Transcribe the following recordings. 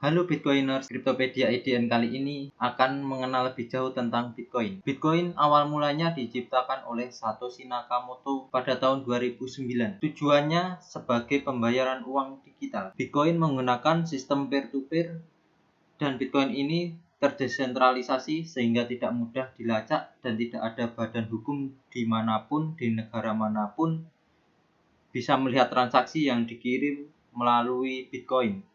Halo Bitcoiners, Cryptopedia IDN kali ini akan mengenal lebih jauh tentang Bitcoin. Bitcoin awal mulanya diciptakan oleh Satoshi Nakamoto pada tahun 2009. Tujuannya sebagai pembayaran uang digital. Bitcoin menggunakan sistem peer-to-peer dan Bitcoin ini terdesentralisasi sehingga tidak mudah dilacak dan tidak ada badan hukum dimanapun, di negara manapun bisa melihat transaksi yang dikirim melalui Bitcoin.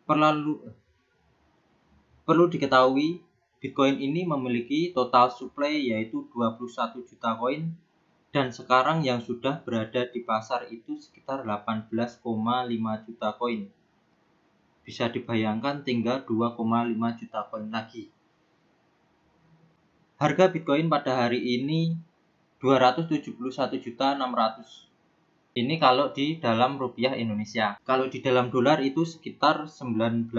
Perlu diketahui, Bitcoin ini memiliki total supply yaitu 21 juta koin dan sekarang yang sudah berada di pasar itu sekitar 18,5 juta koin. Bisa dibayangkan tinggal 2,5 juta koin lagi. Harga Bitcoin pada hari ini 271.600.000. Ini kalau di dalam rupiah Indonesia. Kalau di dalam dolar itu sekitar 19.000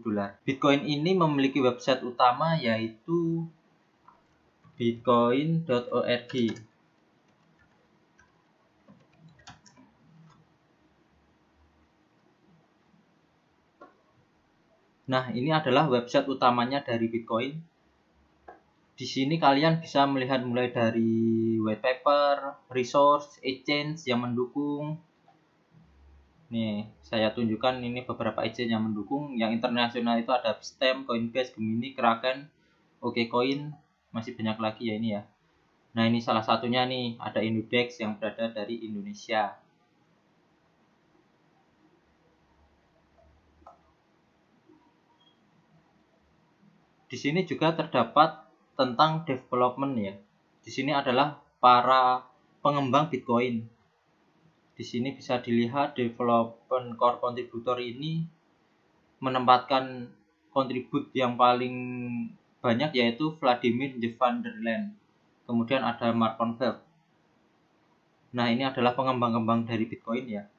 dolar. Bitcoin ini memiliki website utama yaitu bitcoin.org. Nah, ini adalah website utamanya dari Bitcoin. Di sini kalian bisa melihat mulai dari white paper, resource, exchange yang mendukung. Nih, saya tunjukkan ini beberapa exchange yang mendukung. Yang internasional itu ada Bitstamp, Coinbase, Gemini, Kraken, OKCoin, masih banyak lagi ya ini ya. Nah, ini salah satunya nih, ada Indodex yang berada dari Indonesia. Di sini juga terdapat tentang development ya. Di sini adalah para pengembang Bitcoin. Di sini bisa dilihat development core contributor ini menempatkan kontribut yang paling banyak yaitu Vladimir van der Laan. Kemudian ada Mark Convert. Nah, ini adalah pengembang-pengembang dari Bitcoin ya.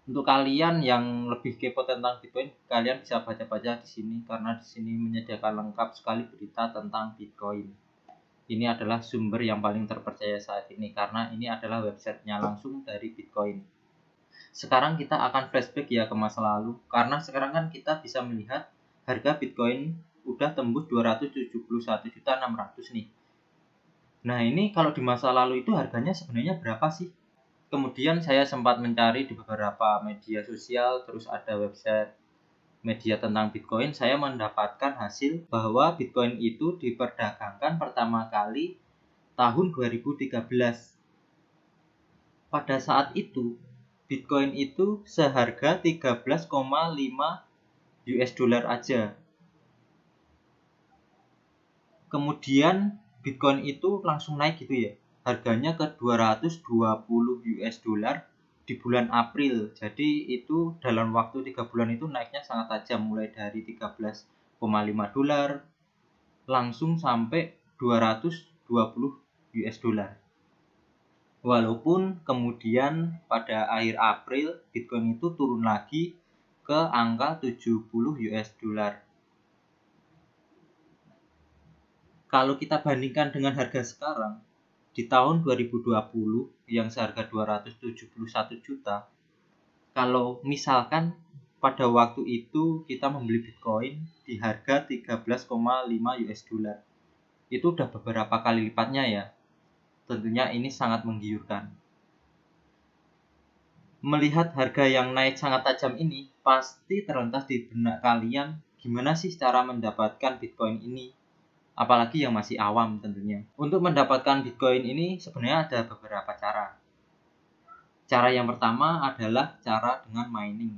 Untuk kalian yang lebih kepo tentang Bitcoin, kalian bisa baca-baca di sini karena di sini menyediakan lengkap sekali berita tentang Bitcoin. Ini adalah sumber yang paling terpercaya saat ini karena ini adalah websitenya langsung dari Bitcoin. Sekarang kita akan flashback ya ke masa lalu karena sekarang kan kita bisa melihat harga Bitcoin udah tembus 271.600.000 nih. Nah, ini kalau di masa lalu itu harganya sebenarnya berapa sih? Kemudian saya sempat mencari di beberapa media sosial, terus ada website media tentang Bitcoin. Saya mendapatkan hasil bahwa Bitcoin itu diperdagangkan pertama kali tahun 2013. Pada saat itu, Bitcoin itu seharga 13,5 US dollar aja. Kemudian Bitcoin itu langsung naik gitu ya. Harganya ke 220 US dollar di bulan April. Jadi itu dalam waktu 3 bulan itu naiknya sangat tajam, mulai dari 13,5 dolar langsung sampai 220 US dollar. Walaupun kemudian pada akhir April Bitcoin itu turun lagi ke angka 70 US dollar. Kalau kita bandingkan dengan harga sekarang, di tahun 2020 yang seharga 271 juta, kalau misalkan pada waktu itu kita membeli Bitcoin di harga 13,5 US dollar, itu udah beberapa kali lipatnya ya. Tentunya ini sangat menggiurkan. Melihat harga yang naik sangat tajam ini, pasti terlintas di benak kalian gimana sih cara mendapatkan Bitcoin ini? Apalagi yang masih awam tentunya. Untuk mendapatkan Bitcoin ini sebenarnya ada beberapa cara. Cara yang pertama adalah cara dengan mining.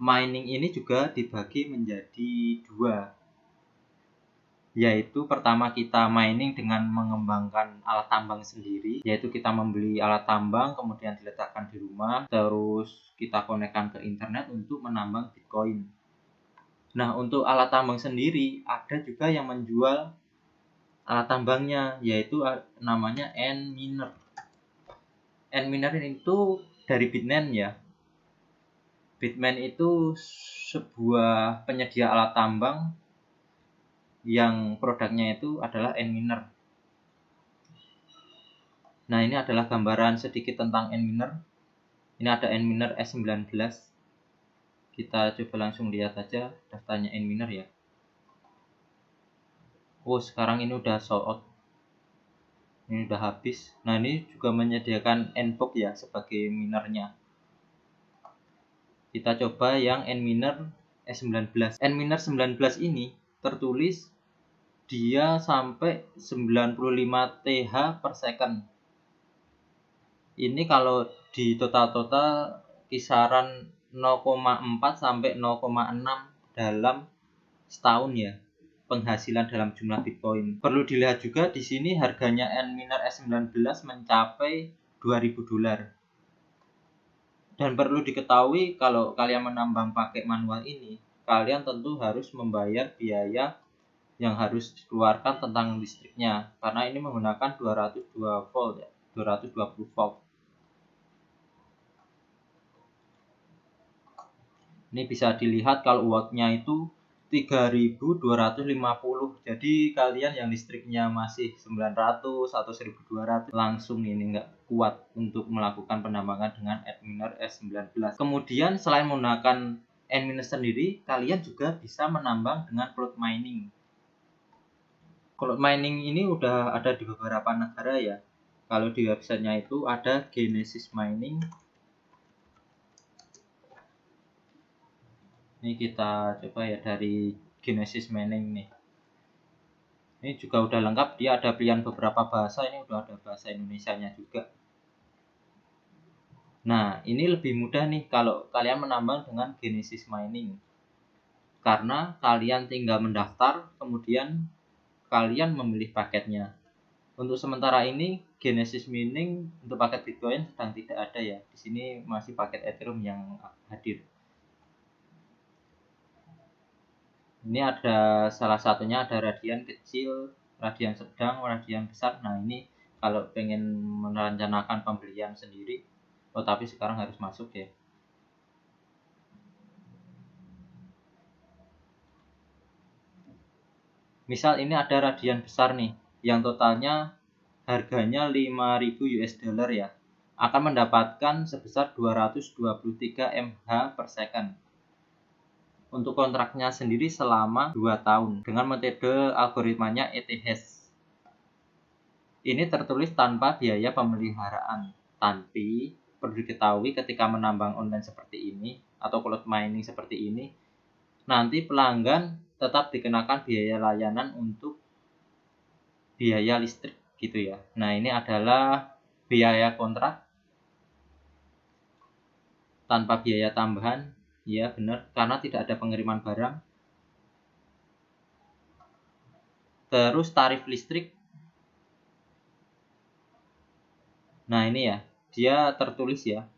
Mining ini juga dibagi menjadi dua. Yaitu pertama kita mining dengan mengembangkan alat tambang sendiri. Yaitu kita membeli alat tambang kemudian diletakkan di rumah. Terus kita konekkan ke internet untuk menambang Bitcoin. Nah, untuk alat tambang sendiri ada juga yang menjual alat tambangnya, yaitu namanya Nminer. Nminer itu dari Bitmain ya. Bitmain itu sebuah penyedia alat tambang yang produknya itu adalah Nminer. Nah, ini adalah gambaran sedikit tentang Nminer. Ini ada Nminer S19. Kita coba langsung lihat aja daftarnya Nminer ya. Oh, sekarang ini udah sold out. Ini udah habis. Nah, ini juga menyediakan Nvoke ya sebagai minernya. Kita coba yang Nminer S19. Nminer 19 ini tertulis dia sampai 95 TH per second. Ini kalau di total kisaran 0,4 sampai 0,6 dalam setahun ya, penghasilan dalam jumlah Bitcoin. Perlu dilihat juga di sini harganya Nminer S19 mencapai $2.000. Dan perlu diketahui kalau kalian menambang pakai manual ini, kalian tentu harus membayar biaya yang harus dikeluarkan tentang listriknya, karena ini menggunakan 202 volt ya, 220 volt. Ini bisa dilihat kalau wattnya itu 3250. Jadi kalian yang listriknya masih 900 atau 1200 langsung ini nggak kuat untuk melakukan penambangan dengan Nminer S19. Kemudian selain menggunakan Nminer sendiri, kalian juga bisa menambang dengan cloud mining. Cloud mining ini udah ada di beberapa negara ya. Kalau di websitenya itu ada Genesis Mining. Ini kita coba ya dari Genesis Mining nih. Ini juga udah lengkap, dia ada pilihan beberapa bahasa, ini udah ada bahasa Indonesianya juga. Nah, ini lebih mudah nih kalau kalian menambang dengan Genesis Mining. Karena kalian tinggal mendaftar, kemudian kalian memilih paketnya. Untuk sementara ini Genesis Mining untuk paket Bitcoin sedang tidak ada ya. Di sini masih paket Ethereum yang hadir. Ini ada salah satunya ada radian kecil, radian sedang, radian besar. Nah, ini kalau pengen merencanakan pembelian sendiri, oh tapi sekarang harus masuk ya. Misal ini ada radian besar nih, yang totalnya harganya 5.000 US dollar ya. Akan mendapatkan sebesar 223 mH per second. Untuk kontraknya sendiri selama 2 tahun dengan metode algoritmanya ETH. Ini tertulis tanpa biaya pemeliharaan. Tapi perlu diketahui ketika menambang online seperti ini atau cloud mining seperti ini, nanti pelanggan tetap dikenakan biaya layanan untuk biaya listrik gitu ya. Nah, ini adalah biaya kontrak tanpa biaya tambahan. Ya benar, karena tidak ada pengiriman barang. Terus tarif listrik. Nah, ini ya, dia tertulis ya,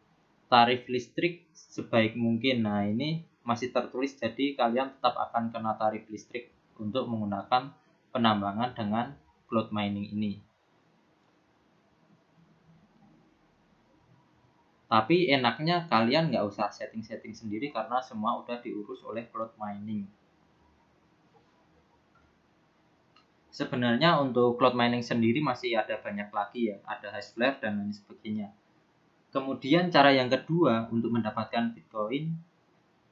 tarif listrik sebaik mungkin. Nah, ini masih tertulis, jadi kalian tetap akan kena tarif listrik untuk menggunakan penambangan dengan cloud mining ini. Tapi enaknya kalian nggak usah setting-setting sendiri karena semua udah diurus oleh cloud mining. Sebenarnya untuk cloud mining sendiri masih ada banyak lagi ya, ada Hashflare dan lain sebagainya. Kemudian cara yang kedua untuk mendapatkan Bitcoin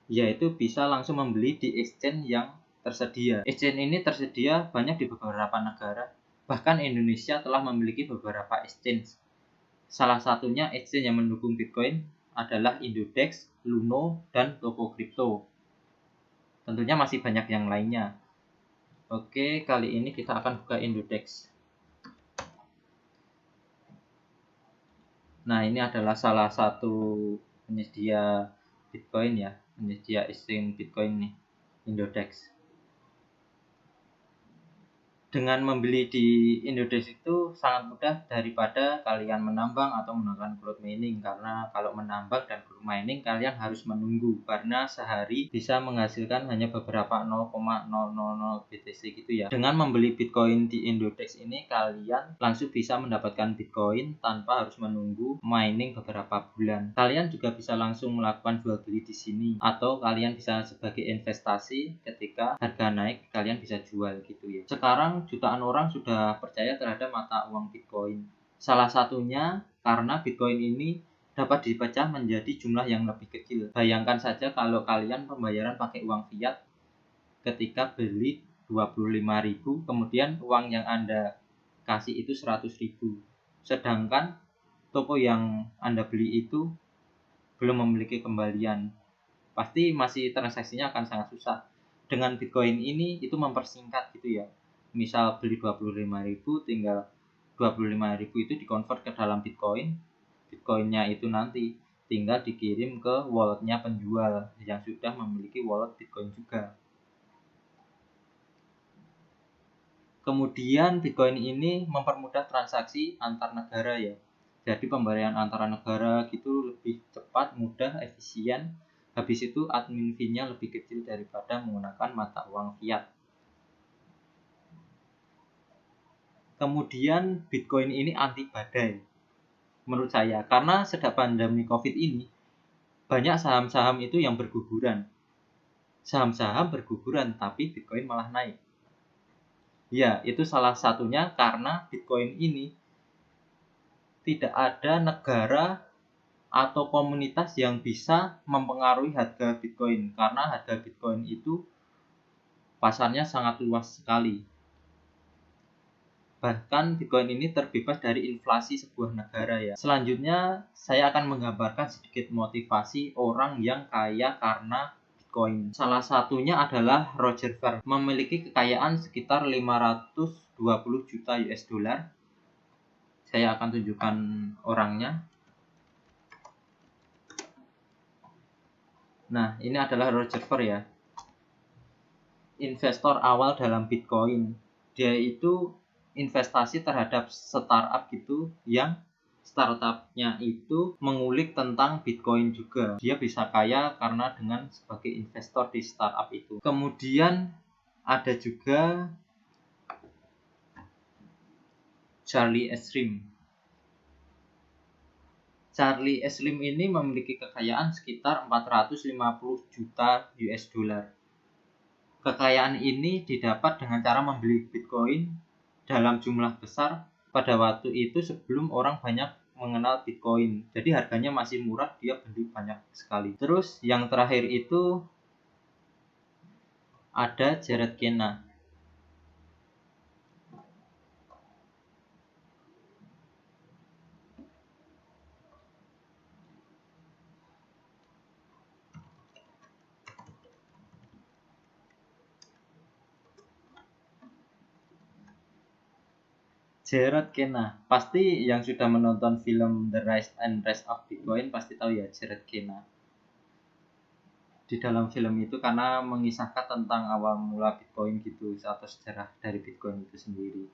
yaitu bisa langsung membeli di exchange yang tersedia. Exchange ini tersedia banyak di beberapa negara, bahkan Indonesia telah memiliki beberapa exchange. Salah satunya exchange yang mendukung Bitcoin adalah Indodex, Luno, dan Toko Crypto. Tentunya masih banyak yang lainnya. Oke, kali ini kita akan buka Indodex. Nah, ini adalah salah satu penyedia Bitcoin ya, penyedia exchange Bitcoin nih, Indodex. Dengan membeli di Indodex itu sangat mudah daripada kalian menambang atau menggunakan cloud mining, karena kalau menambang dan cloud mining kalian harus menunggu karena sehari bisa menghasilkan hanya beberapa 0,000 BTC gitu ya. Dengan membeli Bitcoin di Indodex ini kalian langsung bisa mendapatkan Bitcoin tanpa harus menunggu mining beberapa bulan. Kalian juga bisa langsung melakukan jual beli di sini atau kalian bisa sebagai investasi ketika harga naik kalian bisa jual gitu ya. Sekarang jutaan orang sudah percaya terhadap mata uang Bitcoin. Salah satunya karena Bitcoin ini dapat dipecah menjadi jumlah yang lebih kecil. Bayangkan saja kalau kalian pembayaran pakai uang fiat ketika beli 25.000, kemudian uang yang Anda kasih itu 100.000. Sedangkan toko yang Anda beli itu belum memiliki kembalian. Pasti masih transaksinya akan sangat susah. Dengan Bitcoin ini itu mempersingkat gitu ya. Misal beli 25.000, tinggal 25.000 itu dikonvert ke dalam Bitcoin. Bitcoinnya itu nanti tinggal dikirim ke walletnya penjual yang sudah memiliki wallet Bitcoin juga. Kemudian Bitcoin ini mempermudah transaksi antar negara ya. Jadi pemberian antara negara gitu lebih cepat, mudah, efisien. Habis itu admin fee-nya lebih kecil daripada menggunakan mata uang fiat. Kemudian Bitcoin ini anti badai menurut saya, karena sejak pandemi Covid ini banyak saham-saham itu yang berguguran. Saham-saham berguguran tapi Bitcoin malah naik. Ya, itu salah satunya karena Bitcoin ini tidak ada negara atau komunitas yang bisa mempengaruhi harga Bitcoin, karena harga Bitcoin itu pasarnya sangat luas sekali. Bahkan Bitcoin ini terbebas dari inflasi sebuah negara ya. Selanjutnya saya akan menggambarkan sedikit motivasi orang yang kaya karena Bitcoin. Salah satunya adalah Roger Ver, memiliki kekayaan sekitar 520 juta US dollar. Saya akan tunjukkan orangnya. Nah, ini adalah Roger Ver ya. Investor awal dalam Bitcoin. Dia itu investasi terhadap startup gitu, yang startupnya itu mengulik tentang Bitcoin juga. Dia bisa kaya karena dengan sebagai investor di startup itu. Kemudian ada juga Charlie Slim. Charlie Slim ini memiliki kekayaan sekitar 450 juta US dollar. Kekayaan ini didapat dengan cara membeli Bitcoin dalam jumlah besar pada waktu itu sebelum orang banyak mengenal Bitcoin. Jadi harganya masih murah, dia beli banyak sekali. Terus yang terakhir itu ada Jared Kena. Jared Kena, pasti yang sudah menonton film The Rise and Rise of Bitcoin pasti tahu ya Jared Kena. Di dalam film itu karena mengisahkan tentang awal mula Bitcoin gitu, atau sejarah dari Bitcoin itu sendiri.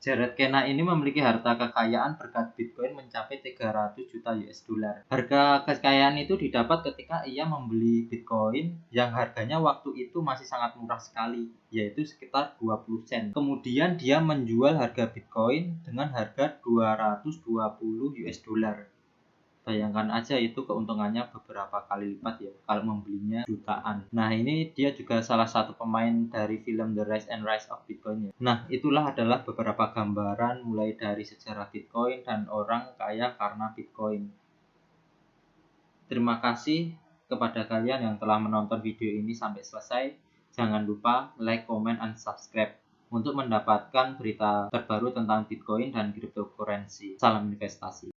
Jared Kena ini memiliki harta kekayaan berkat Bitcoin mencapai 300 juta US dollar. Harga kekayaan itu didapat ketika ia membeli Bitcoin yang harganya waktu itu masih sangat murah sekali, yaitu sekitar 20 sen. Kemudian dia menjual harga Bitcoin dengan harga 220 US dollar. Bayangkan aja itu keuntungannya beberapa kali lipat ya kalau membelinya jutaan. Nah, ini dia juga salah satu pemain dari film The Rise and Rise of Bitcoin ya. Nah, itulah adalah beberapa gambaran mulai dari sejarah Bitcoin dan orang kaya karena Bitcoin. Terima kasih kepada kalian yang telah menonton video ini sampai selesai. Jangan lupa like, comment, and subscribe untuk mendapatkan berita terbaru tentang Bitcoin dan cryptocurrency. Salam investasi.